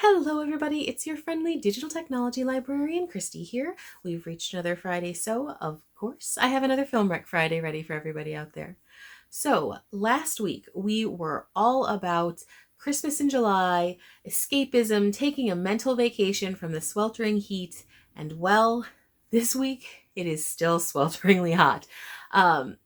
Hello everybody, it's your friendly digital technology librarian, Christy here. We've reached another Friday, so of course I have another Film Rec Friday ready for everybody out there. So last week we were all about Christmas in July, escapism, taking a mental vacation from the sweltering heat, and well, this week it is still swelteringly hot.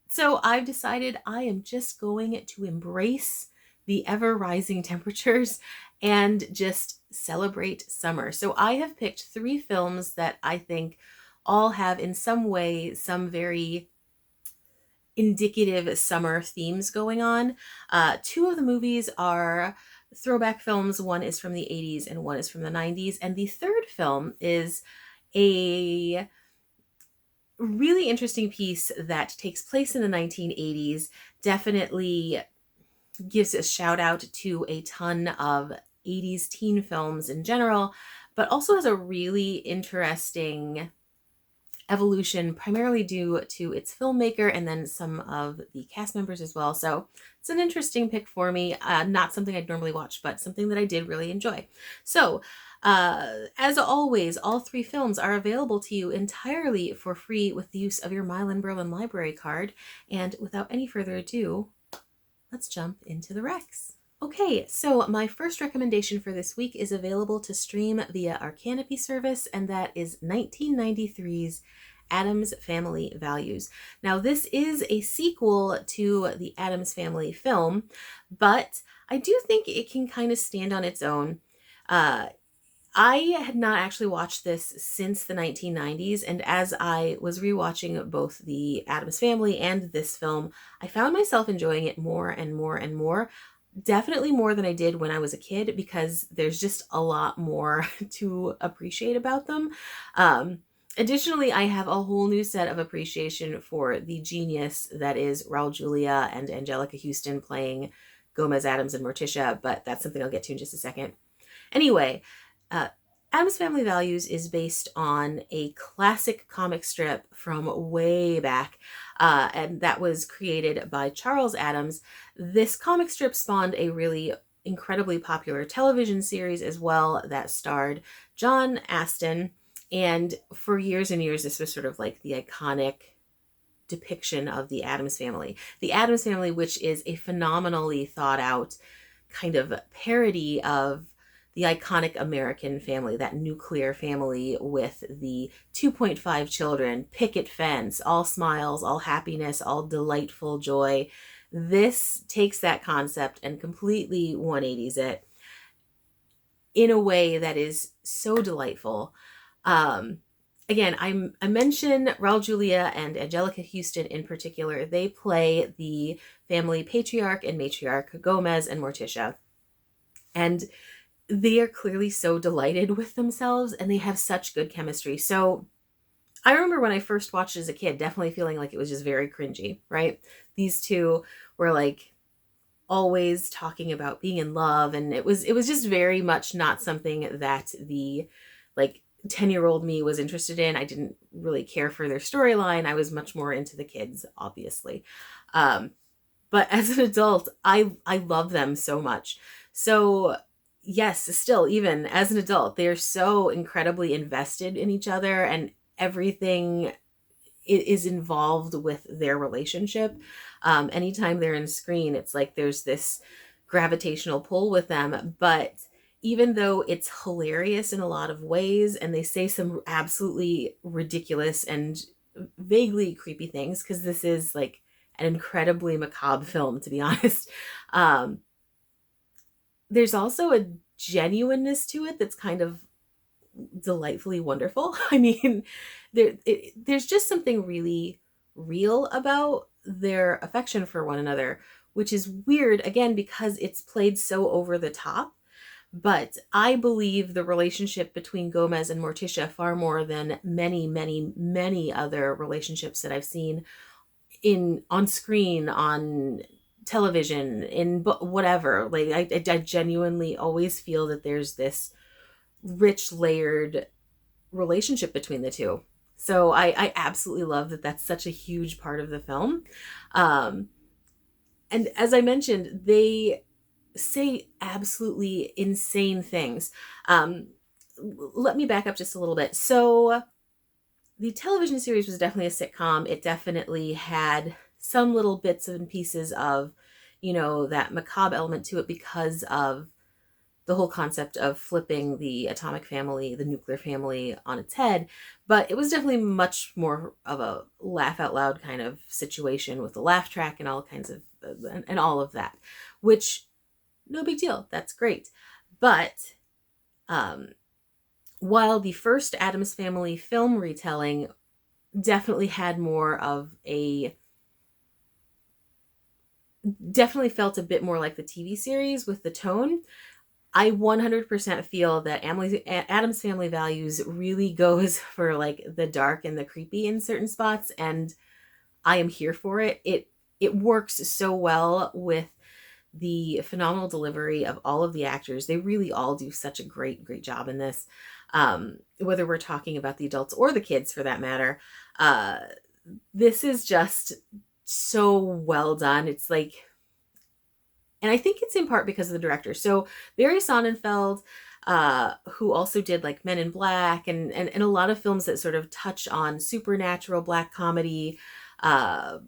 So I've decided I am just going to embrace the ever rising temperatures and just celebrate summer. So I have picked three films that I think all have in some way some very indicative summer themes going on. Two of the movies are throwback films. One is from the 80s and one is from the 90s. And the third film is a really interesting piece that takes place in the 1980s. Definitely gives a shout out to a ton of 80s teen films in general, but also has a really interesting evolution, primarily due to its filmmaker and then some of the cast members as well. So it's an interesting pick for me. Not something I'd normally watch, but something that I did really enjoy. So as always, all three films are available to you entirely for free with the use of your Milan-Berlin library card. And without any further ado, let's jump into the recs. Okay, so my first recommendation for this week is available to stream via our Canopy service, and that is 1993's Addams Family Values. Now, this is a sequel to the Addams Family film, but I do think it can kind of stand on its own. I had not actually watched this since the 1990s, and as I was rewatching both the Addams Family and this film, I found myself enjoying it more and more and more. Definitely more than I did when I was a kid, because there's just a lot more to appreciate about them. Additionally, I have a whole new set of appreciation for the genius that is Raul Julia and Angelica Houston playing Gomez, Addams, and Morticia, but that's something I'll get to in just a second. Anyway, Addams Family Values is based on a classic comic strip from way back, and that was created by Charles Addams. This comic strip spawned a really incredibly popular television series as well that starred John Astin, and for years and years, this was sort of like the iconic depiction of the Addams Family. The Addams Family, which is a phenomenally thought out kind of parody of the iconic American family, that nuclear family with the 2.5 children, picket fence, all smiles, all happiness, all delightful joy. This takes that concept and completely 180s it in a way that is so delightful. Again, I mention Raul Julia and Angelica Houston in particular. They play the family patriarch and matriarch, Gomez and Morticia. And they are clearly so delighted with themselves and they have such good chemistry. So I remember when I first watched as a kid, definitely feeling like it was just very cringy, right? These two were like always talking about being in love, and it was just very much not something that the like 10-year-old me was interested in. I didn't really care for their storyline. I was much more into the kids, obviously. But as an adult, I love them so much. So yes, still, even as an adult, they're so incredibly invested in each other, and everything is involved with their relationship. Anytime they're in screen, it's like there's this gravitational pull with them. But even though it's hilarious in a lot of ways, and they say some absolutely ridiculous and vaguely creepy things, because this is like an incredibly macabre film, to be honest, there's also a genuineness to it that's kind of delightfully wonderful. I mean, there's just something really real about their affection for one another, which is weird, again, because it's played so over the top. But I believe the relationship between Gomez and Morticia far more than many, many, many other relationships that I've seen on screen, on television, in whatever. Like I genuinely always feel that there's this rich layered relationship between the two. So I absolutely love that that's such a huge part of the film. And as I mentioned, they say absolutely insane things. Um, Let me back up just a little bit. So the television series was definitely a sitcom. It definitely had some little bits and pieces of, that macabre element to it because of the whole concept of flipping the atomic family, the nuclear family on its head. But it was definitely much more of a laugh out loud kind of situation with the laugh track and all kinds of, and all of that, which no big deal. That's great. But um, while the first Addams Family film retelling definitely had more of a, definitely felt a bit more like the TV series with the tone, I 100% feel that Addams Family Values really goes for like the dark and the creepy in certain spots, and I am here for it. It works so well with the phenomenal delivery of all of the actors. They really all do such a great job in this. Whether we're talking about the adults or the kids for that matter, uh, this is just so well done. It's like, and I think it's in part because of the director. So Barry Sonnenfeld, who also did like Men in Black and a lot of films that sort of touch on supernatural black comedy, uh,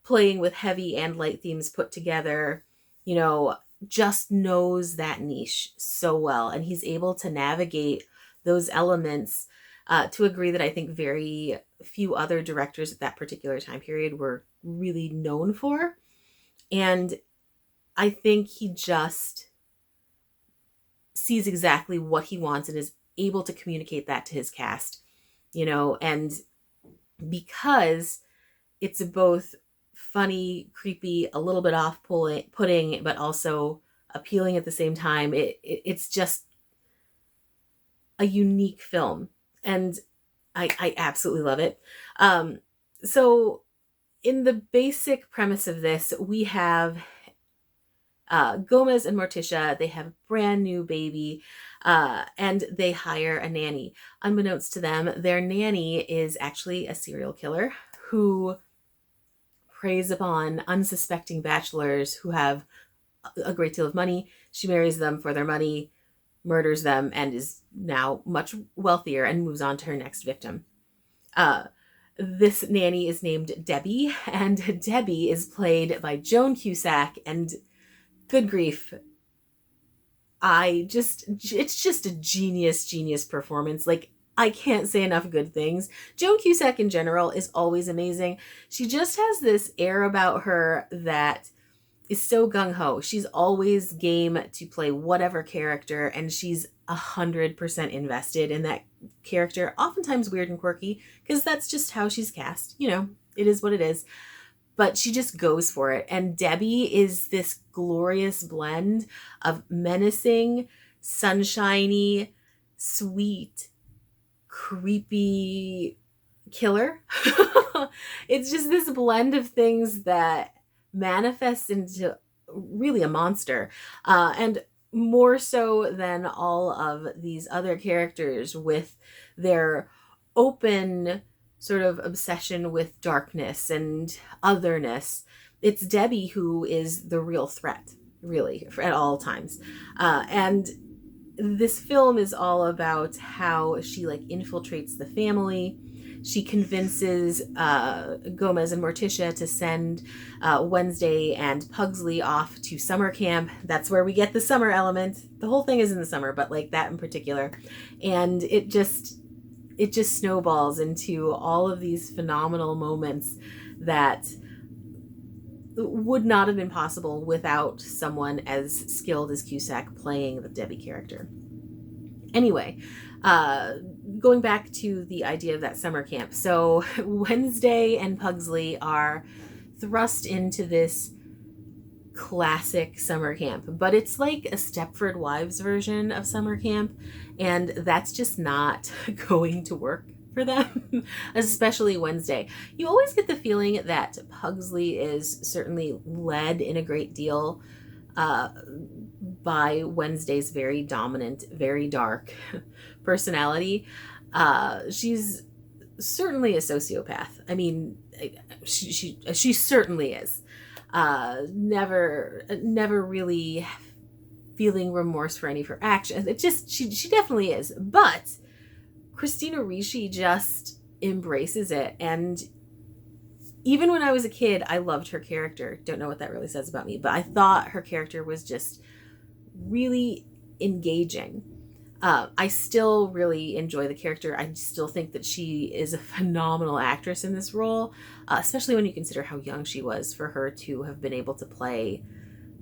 playing with heavy and light themes put together, you know, just knows that niche so well. And he's able to navigate those elements to a degree that I think very few other directors at that particular time period were really known for. And I think he just sees exactly what he wants and is able to communicate that to his cast, and because it's both funny, creepy, a little bit off-putting, but also appealing at the same time. It's just a unique film, and I absolutely love it. So in the basic premise of this, we have Gomez and Morticia. They have a brand new baby, and they hire a nanny. Unbeknownst to them, their nanny is actually a serial killer who preys upon unsuspecting bachelors who have a great deal of money. She marries them for their money, murders them, and is now much wealthier and moves on to her next victim. Uh, this nanny is named Debbie, and Debbie is played by Joan Cusack, and good grief, it's just a genius performance. Like, I can't say enough good things. Joan Cusack in general is always amazing. She just has this air about her that is so gung-ho. She's always game to play whatever character, and she's 100% invested in that character, oftentimes weird and quirky, because that's just how she's cast. It is what it is. But she just goes for it. And Debbie is this glorious blend of menacing, sunshiny, sweet, creepy killer. It's just this blend of things that manifests into really a monster. And more so than all of these other characters with their open sort of obsession with darkness and otherness. It's Debbie who is the real threat, really, at all times. And this film is all about how she infiltrates the family. She convinces Gomez and Morticia to send Wednesday and Pugsley off to summer camp. That's where we get the summer element. The whole thing is in the summer, but that in particular. And it just snowballs into all of these phenomenal moments that would not have been possible without someone as skilled as Cusack playing the Debbie character. Anyway, going back to the idea of that summer camp. So Wednesday and Pugsley are thrust into this classic summer camp, but it's like a Stepford Wives version of summer camp, and that's just not going to work for them, especially Wednesday. You always get the feeling that Pugsley is certainly led in a great deal by Wednesday's very dominant, very dark personality. She's certainly a sociopath. I mean, she certainly is. Never really feeling remorse for any of her actions. It just, she definitely is. But Christina Ricci just embraces it. And even when I was a kid, I loved her character. Don't know what that really says about me, but I thought her character was just really engaging. I still really enjoy the character. I still think that she is a phenomenal actress in this role, especially when you consider how young she was for her to have been able to play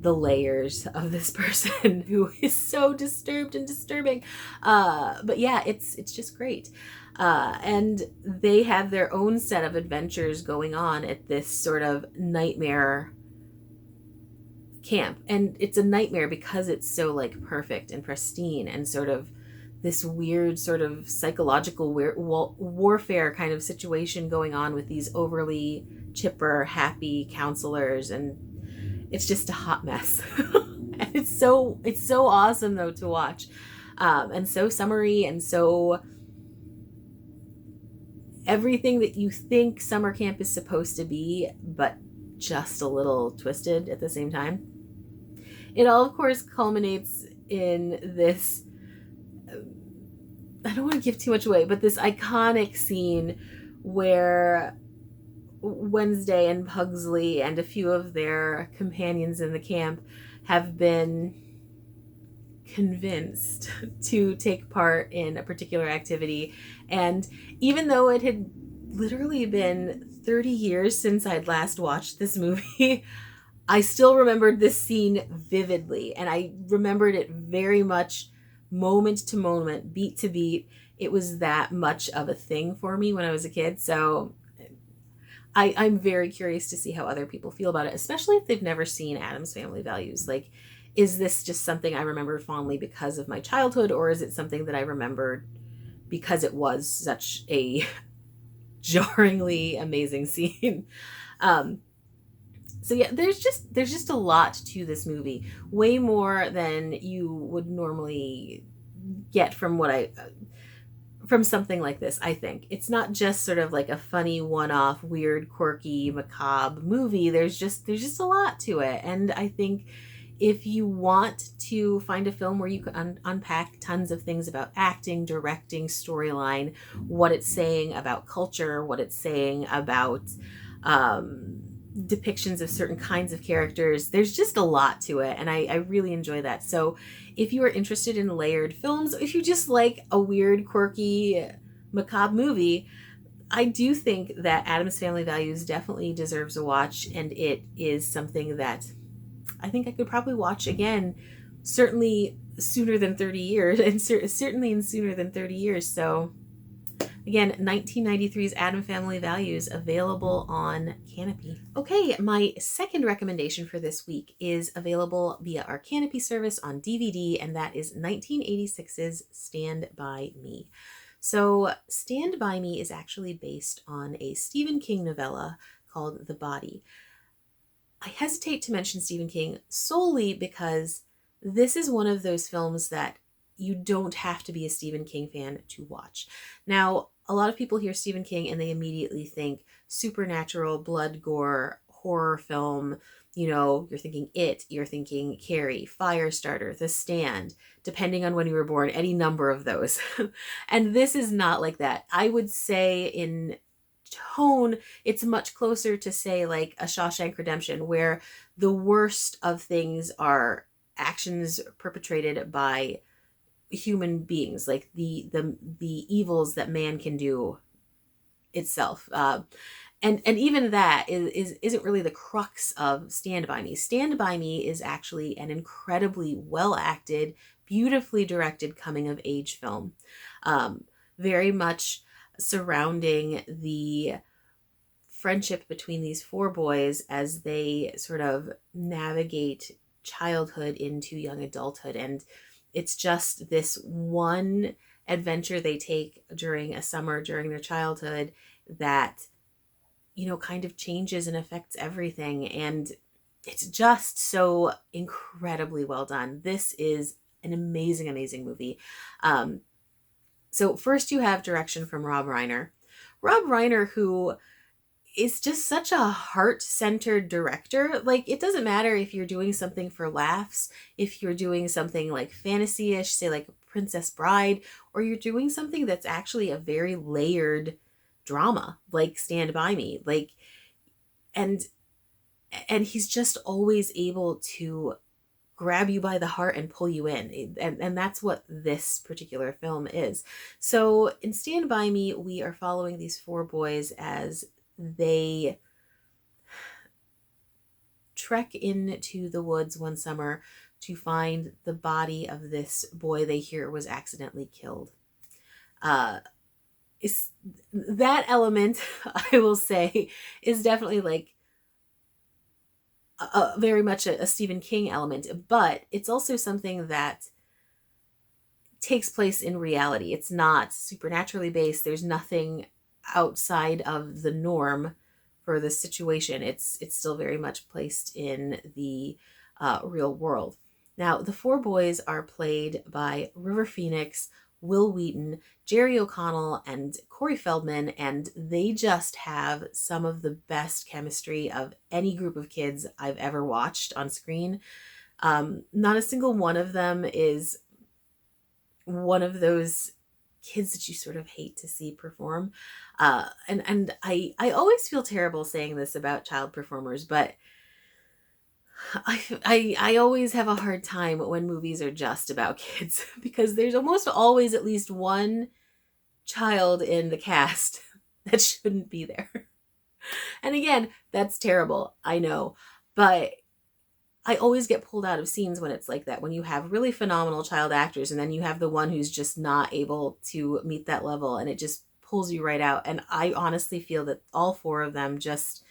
the layers of this person who is so disturbed and disturbing. But yeah, it's just great. And they have their own set of adventures going on at this sort of nightmare camp. And it's a nightmare because it's so like perfect and pristine and sort of this weird sort of psychological warfare kind of situation going on with these overly chipper, happy counselors, and it's just a hot mess. And it's so awesome though to watch, and so summery and so everything that you think summer camp is supposed to be, but just a little twisted at the same time. It all, of course, culminates in this, I don't want to give too much away, but this iconic scene where Wednesday and Pugsley and a few of their companions in the camp have been convinced to take part in a particular activity. And even though it had literally been 30 years since I'd last watched this movie, I still remembered this scene vividly, and I remembered it very much moment to moment, beat to beat. It was that much of a thing for me when I was a kid. So I'm very curious to see how other people feel about it, especially if they've never seen Addams Family Values. Like, is this just something I remember fondly because of my childhood, or is it something that I remembered because it was such a jarringly amazing scene? So yeah, there's just a lot to this movie, way more than you would normally get from from something like this. I think it's not just sort of like a funny one-off, weird, quirky, macabre movie. There's just a lot to it, and I think if you want to find a film where you can unpack tons of things about acting, directing, storyline, what it's saying about culture, what it's saying about depictions of certain kinds of characters, there's just a lot to it, and I really enjoy that. So if you are interested in layered films, if you just like a weird, quirky, macabre movie, I do think that Addams Family Values definitely deserves a watch, and it is something that I think I could probably watch again, certainly sooner than 30 years, and certainly in sooner than 30 years. So again, 1993's Addams Family Values, available on Canopy. Okay, my second recommendation for this week is available via our Canopy service on DVD, and that is 1986's Stand By Me. So Stand By Me is actually based on a Stephen King novella called The Body. I hesitate to mention Stephen King solely because this is one of those films that you don't have to be a Stephen King fan to watch. Now, a lot of people hear Stephen King and they immediately think supernatural, blood, gore, horror film. You know, you're thinking It, you're thinking Carrie, Firestarter, The Stand, depending on when you were born, any number of those. And this is not like that. I would say in tone, it's much closer to, say, like a Shawshank Redemption, where the worst of things are actions perpetrated by human beings, like the evils that man can do itself. And even that isn't really the crux of Stand By Me. Stand By Me is actually an incredibly well acted, beautifully directed coming of age film, very much surrounding the friendship between these four boys as they sort of navigate childhood into young adulthood. And it's just this one adventure they take during a summer during their childhood that, you know, kind of changes and affects everything. And it's just so incredibly well done. This is an amazing, amazing movie. So first you have direction from Rob Reiner. Rob Reiner, who is just such a heart-centered director. Like, it doesn't matter if you're doing something for laughs, if you're doing something like fantasy-ish, say like Princess Bride, or you're doing something that's actually a very layered drama, like Stand By Me. Like, and he's just always able to grab you by the heart and pull you in. And that's what this particular film is. So in Stand By Me, we are following these four boys as they trek into the woods one summer to find the body of this boy they hear was accidentally killed. Is that element, I will say, is definitely like very much a Stephen King element, but it's also something that takes place in reality. It's not supernaturally based. There's nothing outside of the norm for the situation. It's still very much placed in the real world. Now, the four boys are played by River Phoenix, Will Wheaton, Jerry O'Connell, and Corey Feldman, and they just have some of the best chemistry of any group of kids I've ever watched on screen. Not a single one of them is one of those kids that you sort of hate to see perform. And I always feel terrible saying this about child performers, but I always have a hard time when movies are just about kids because there's almost always at least one child in the cast that shouldn't be there. And again, that's terrible, I know, but I always get pulled out of scenes when it's like that, when you have really phenomenal child actors and then you have the one who's just not able to meet that level, and it just pulls you right out. And I honestly feel that all four of them just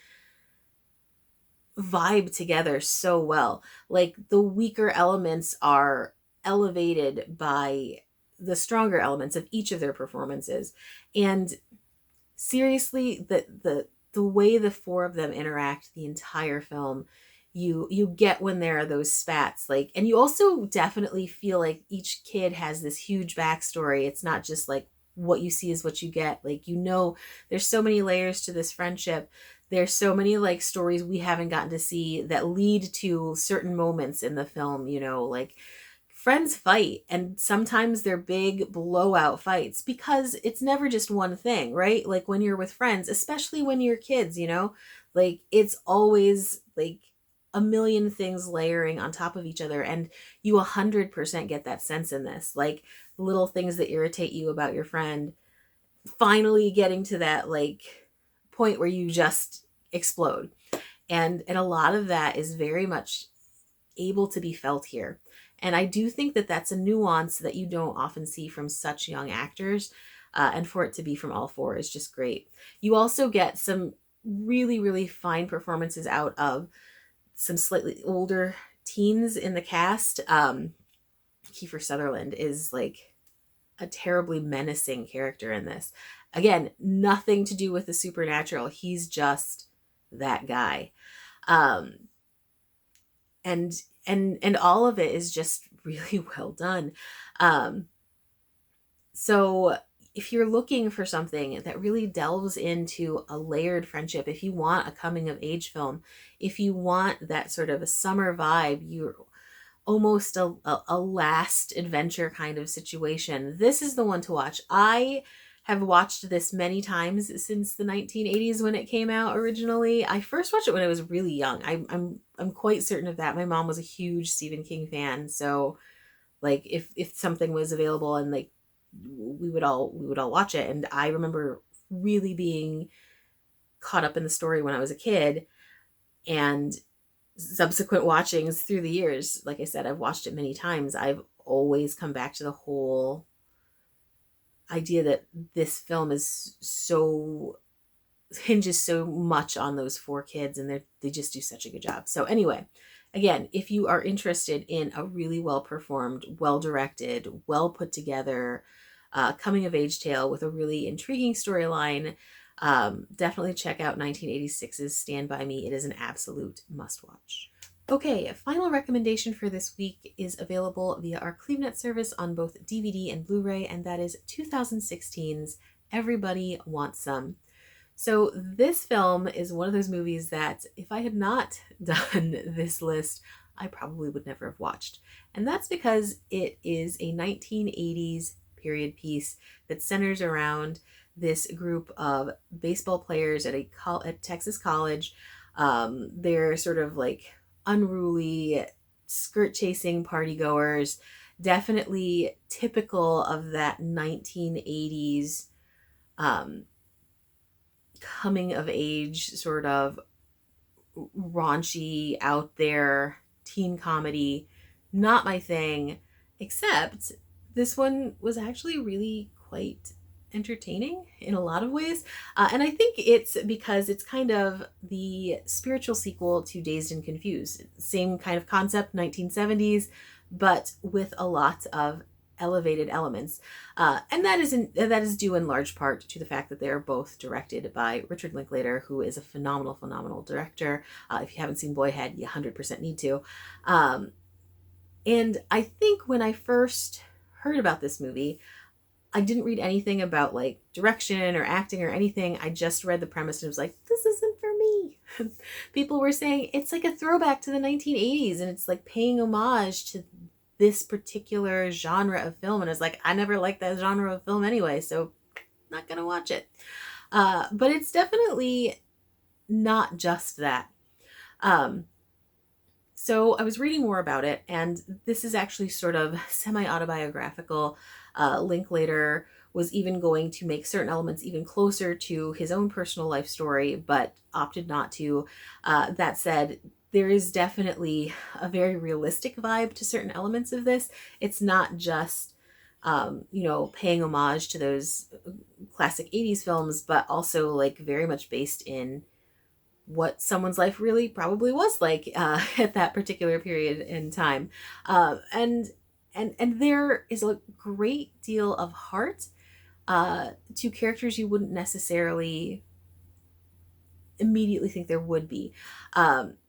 vibe together so well. Like, the weaker elements are elevated by the stronger elements of each of their performances. And seriously, the way the four of them interact the entire film, you get when there are those spats, like, and you also definitely feel like each kid has this huge backstory. It's not just like what you see is what you get. Like, there's so many layers to this friendship. There's so many like stories we haven't gotten to see that lead to certain moments in the film, like friends fight, and sometimes they're big blowout fights because it's never just one thing, right? Like, when you're with friends, especially when you're kids, like, it's always like a million things layering on top of each other, and you 100% get that sense in this. Like, little things that irritate you about your friend finally getting to that like point where you just explode. And a lot of that is very much able to be felt here. And I do think that that's a nuance that you don't often see from such young actors. And for it to be from all four is just great. You also get some really, really fine performances out of some slightly older teens in the cast. Kiefer Sutherland is like a terribly menacing character in this. Again, nothing to do with the supernatural. He's just that guy. And all of it is just really well done. So if you're looking for something that really delves into a layered friendship, if you want a coming of age film, if you want that sort of a summer vibe, you're almost a last adventure kind of situation, this is the one to watch. I have watched this many times since the 1980s when it came out originally. I first watched it when I was really young. I'm quite certain of that. My mom was a huge Stephen King fan, so like if something was available and like we would all watch it. And I remember really being caught up in the story when I was a kid, and subsequent watchings through the years, like I said, I've watched it many times. I've always come back to the whole idea that this film hinges so much on those four kids, and they just do such a good job. So anyway, again, if you are interested in a really well performed, well directed, well put together coming of age tale with a really intriguing storyline, definitely check out 1986's Stand By Me. It is an absolute must watch. Okay, a final recommendation for this week is available via our CleveNet service on both DVD and Blu-ray, and that is 2016's Everybody Wants Some. So this film is one of those movies that if I had not done this list, I probably would never have watched. And that's because it is a 1980s period piece that centers around this group of baseball players at Texas college. They're sort of like unruly, skirt chasing party goers, definitely typical of that 1980s um, coming of age sort of raunchy, out there teen comedy. Not my thing, except this one was actually really quite entertaining in a lot of ways. And I think it's because it's kind of the spiritual sequel to Dazed and Confused. Same kind of concept, 1970s, but with a lot of elevated elements. And that is due in large part to the fact that they are both directed by Richard Linklater, who is a phenomenal, phenomenal director. If you haven't seen Boyhead, you 100% need to. And I think when I first heard about this movie, I didn't read anything about like direction or acting or anything. I just read the premise and was like, this isn't for me. People were saying it's like a throwback to the 1980s and it's like paying homage to this particular genre of film. And I was like, I never liked that genre of film anyway, so not gonna watch it. But it's definitely not just that. So I was reading more about it, and this is actually sort of semi-autobiographical. Linklater was even going to make certain elements even closer to his own personal life story, but opted not to. That said, there is definitely a very realistic vibe to certain elements of this. It's not just, paying homage to those classic 80s films, but also like very much based in what someone's life really probably was like at that particular period in time. And there is a great deal of heart to characters you wouldn't necessarily immediately think there would be.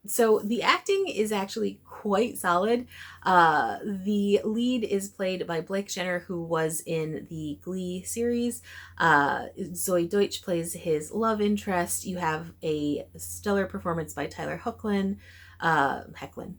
So the acting is actually quite solid. The lead is played by Blake Jenner, who was in the Glee series. Zoe Deutsch plays his love interest. You have a stellar performance by Tyler Hoechlin. Hecklin,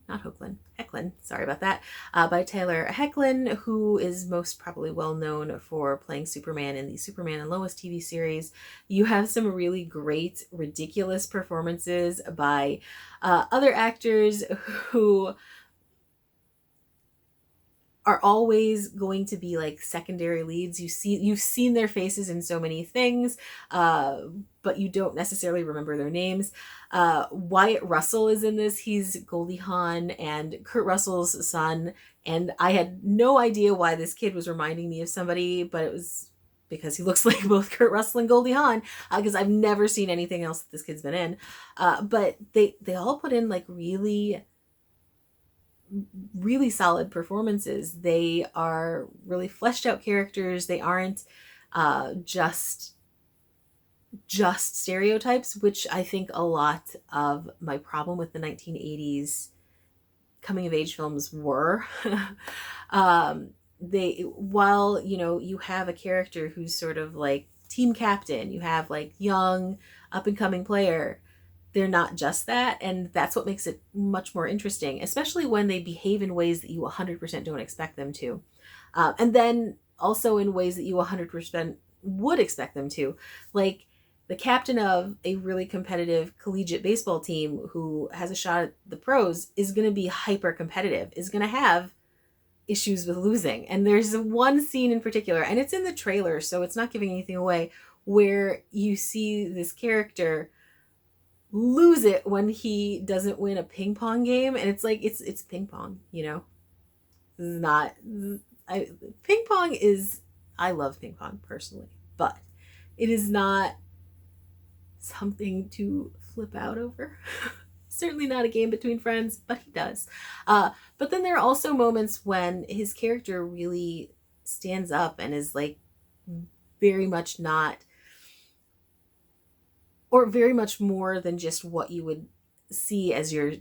sorry about that, by Tyler Hecklin, who is most probably well known for playing Superman in the Superman and Lois TV series. You have some really great, ridiculous performances by other actors who are always going to be like secondary leads. You've seen their faces in so many things, but you don't necessarily remember their names. Wyatt Russell is in this. He's Goldie Hawn and Kurt Russell's son. And I had no idea why this kid was reminding me of somebody, but it was because he looks like both Kurt Russell and Goldie Hawn, because I've never seen anything else that this kid's been in. But they all put in like really, really solid performances. They are really fleshed out characters. They aren't just stereotypes, which I think a lot of my problem with the 1980s coming of age films were. While you have a character who's sort of like team captain, you have like young up and coming player, they're not just that, and that's what makes it much more interesting, especially when they behave in ways that you 100% don't expect them to, and then also in ways that you 100% would expect them to. Like the captain of a really competitive collegiate baseball team who has a shot at the pros is going to be hyper competitive, is going to have issues with losing. And there's one scene in particular, and it's in the trailer, so it's not giving anything away, where you see this character lose it when he doesn't win a ping pong game, and it's like it's ping pong. This is not ping pong is, I love ping pong personally, but it is not something to flip out over. Certainly not a game between friends, but he does. But then there are also moments when his character really stands up and is like very much not, or very much more than just what you would see as your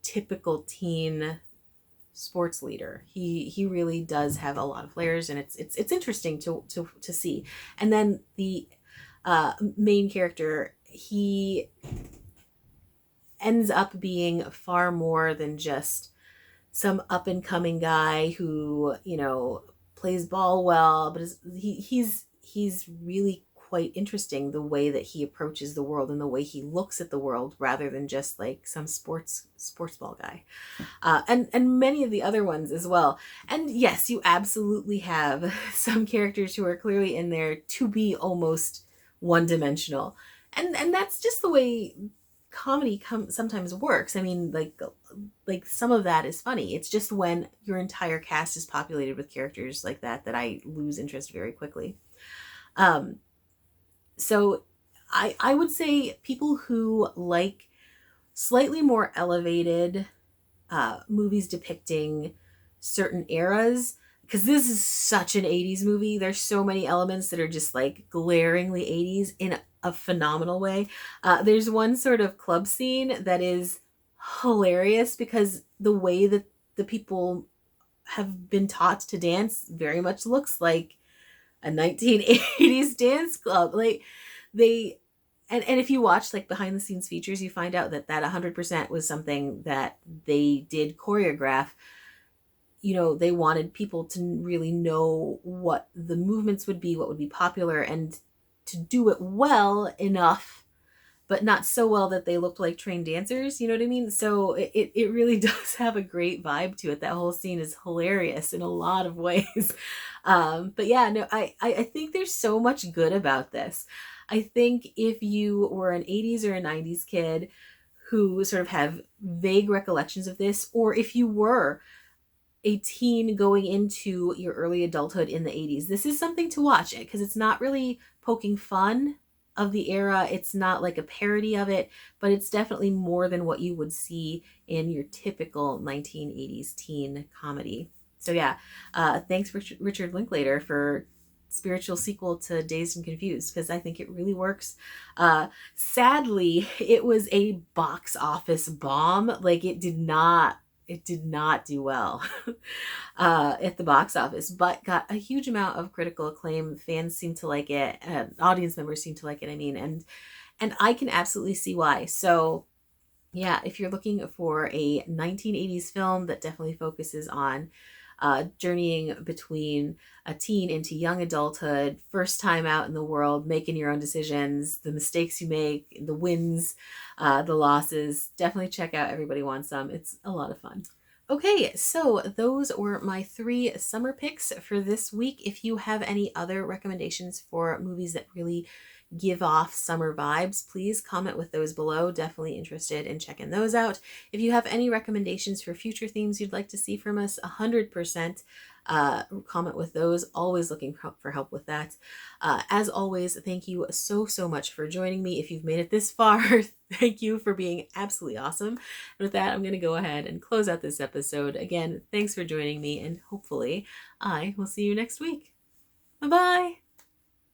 typical teen sports leader. He really does have a lot of layers, and it's interesting to see. And then the main character, he ends up being far more than just some up and coming guy who, plays ball well, but he's really quite interesting, the way that he approaches the world and the way he looks at the world, rather than just like some sports ball guy. And many of the other ones as well. And yes, you absolutely have some characters who are clearly in there to be almost one dimensional, and that's just the way comedy sometimes works. I mean, like some of that is funny. It's just when your entire cast is populated with characters like that I lose interest very quickly. Um, so I would say people who like slightly more elevated movies depicting certain eras, because this is such an 80s movie. There's so many elements that are just like glaringly 80s in a phenomenal way. There's one sort of club scene that is hilarious because the way that the people have been taught to dance very much looks like a 1980s dance club. Like they and if you watch like behind the scenes features, you find out that 100% was something that they did choreograph. They wanted people to really know what the movements would be, what would be popular, and to do it well enough, but not so well that they looked like trained dancers. You know what I mean? So it really does have a great vibe to it. That whole scene is hilarious in a lot of ways. But yeah, no, I think there's so much good about this. I think if you were an 80s or a 90s kid who sort of have vague recollections of this, or if you were a teen going into your early adulthood in the 80s, this is something to watch it, because it's not really poking fun of the era. It's not like a parody of it, but it's definitely more than what you would see in your typical 1980s teen comedy. So yeah, thanks Richard Linklater for spiritual sequel to Dazed and Confused, because I think it really works. Sadly, it was a box office bomb. Like it did not do well at the box office, but got a huge amount of critical acclaim. Fans seem to like it. Audience members seem to like it. I mean, and I can absolutely see why. So yeah, if you're looking for a 1980s film that definitely focuses on journeying between a teen into young adulthood, first time out in the world, making your own decisions, the mistakes you make, the wins, the losses, definitely check out Everybody Wants Some. It's a lot of fun. Okay, so those were my 3 summer picks for this week. If you have any other recommendations for movies that really give off summer vibes, please comment with those below. Definitely interested in checking those out. If you have any recommendations for future themes you'd like to see from us, 100% comment with those. Always looking for help with that. As always, thank you so much for joining me. If you've made it this far, thank you for being absolutely awesome. And with that, I'm going to go ahead and close out this episode. Again, thanks for joining me, and hopefully I will see you next week. Bye-bye.